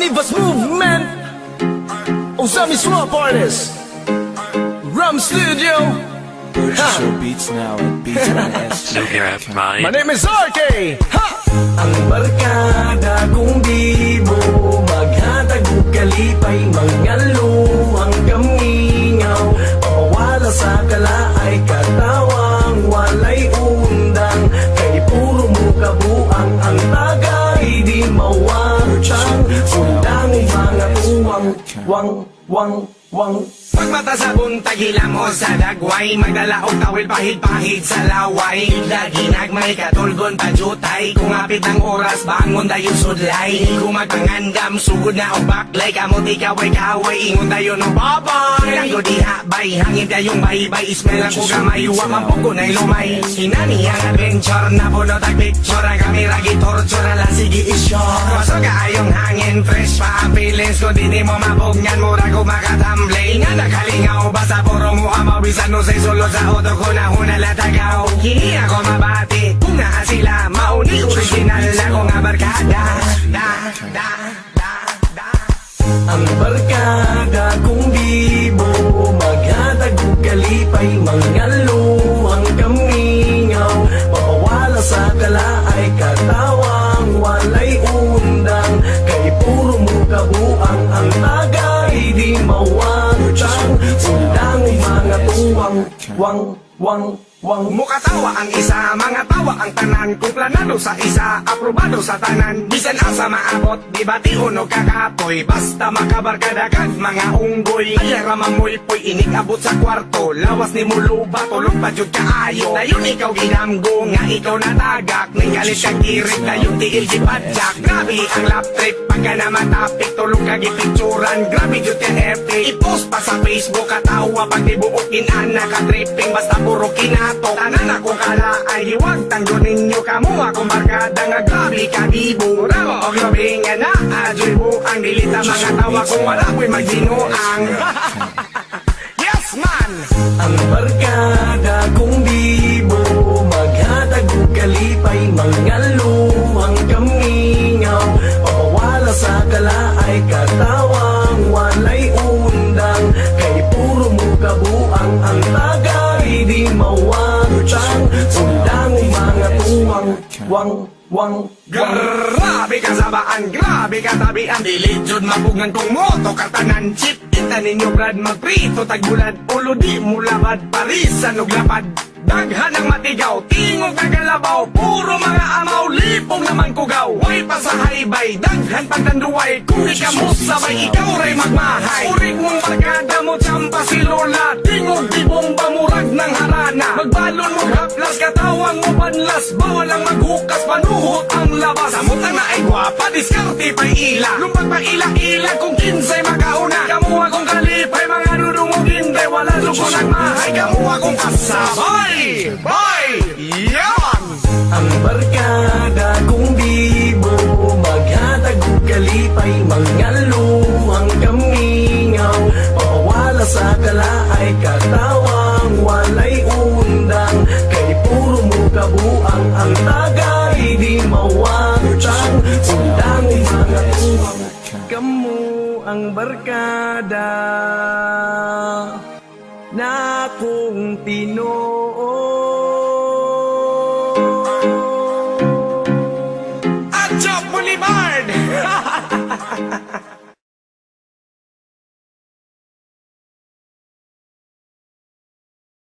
Nivas Movement, Osami Swap Artist, Rum Studio. Purchase your beats now at Beats My name is RK. Ha! Ang barkada kung di mo maghatag o kalipay mangalo ang kamingaw, mawala sa kalaay katawang walay undang, kay puro mo kabuang ang tagay di mawatang undang mga tuwang wang. Pagmata sa buntag, hila mo sa dagway, magdala og tawil pahid-pahid sa laway. Lagi nagmay katulgon pajutay, kung apit ng oras bangon dayon sudlay. Kung magpangandam sugod na og baklay, kamot ikaway-kaway ingon dayon og babay. Lago di habay, hangin dayong baybay, ismell ang kugamay, wa man po kunay lumay. Hinani ang adventure na puno tag picture, ang kamera gitorture ala sige i-shot. Waso kaayong hangin, fresh pa ang feelings, kung di mo mapugnan mura ko makatamblay. Nga nakalingaw, basta puro mo amaw, bisan no say solo sa auto ko na hunalatagaw. Hindi ako mabati, kung naa sila, mauni original na ko nga barkada. Ang barkada kung di mo maghatag o kalipay mangalo ang kamingaw, mapawala sa kalaay katawang walay undang, kay puro mo kabuang ang tagay di mawatang undang mga tuwang wang. Mukatawa ang isa, mga tawa ang tanan. Kung planado sa isa, aprobado sa tanan. Bisan asa maabot, di ba ti unog kakapoy, basta makabarkada kag mga unggoy. Ayara mamoy poy, inikabot sa kwarto, lawas ni muluba, tulog pa jud kaayo. Dayon ikaw ginamgo, nga ikaw natagak, ninggalit kag irik, dayon tiil gipadyak. Grabe ang lap trip, pagka na matapik, tulog kag ipicturan. Grabe jud yan epic, i-post pa sa Facebook, katawa pag di buokin anak ka tripping, basta puro kinato. Tanan akong kalaay, hiwag tanggo ninyo kamo akong barkada nga grabe kagibo. Ramo o grabe nga na adyoy buang, dilita mga tawa kung wala ko'y magdinuang. Yes man! Ang barkada kung di mo maghatag o kalipay mangalo ang kamingaw, mapawala sa kalaay katawang walay undang, kay puro mo kabuang ang tagay di mawatang undang mga tuwang wang. Grabe ka sabaan, grabe ka tabian, dili jud mapugngan kong moto katanan. Chip kita ninyo brad, magprito tagbulad, ulo di mulabad, parisan og lapad. Daghan ang matigaw, tingog kagalabaw, puro mga amaw, lipong naman kugaw. Way pa sa haybay, daghan pagdanduway, kung di ka mo sabay, ikaw ray magmahay. Urig mong barkada mo, tsampa si Lola, tingog di bomba, murag ng harana. Magbalon mo haplas, katawang mo banlas, bawal ang maghukas, panuhot ang labas. Samutang na ay gwapa, diskarte pa'y ila, lumpag pa ila-ila, kung kinsay makauna. Kamu akong kalipay, mga dudungog hindi, wala luko nagmahay, kamu akong kasabay. Boy! Yaman! Ang barkada kung di mo maghatag o kalipay mangalo ang kamingaw, mapawala sa kalaay katawang walay undang, kay puro mo kabuang ang tagay di mawatang undang mga tuwang. Kamu ang barkada na kung Tinoo. At Job Boulevard!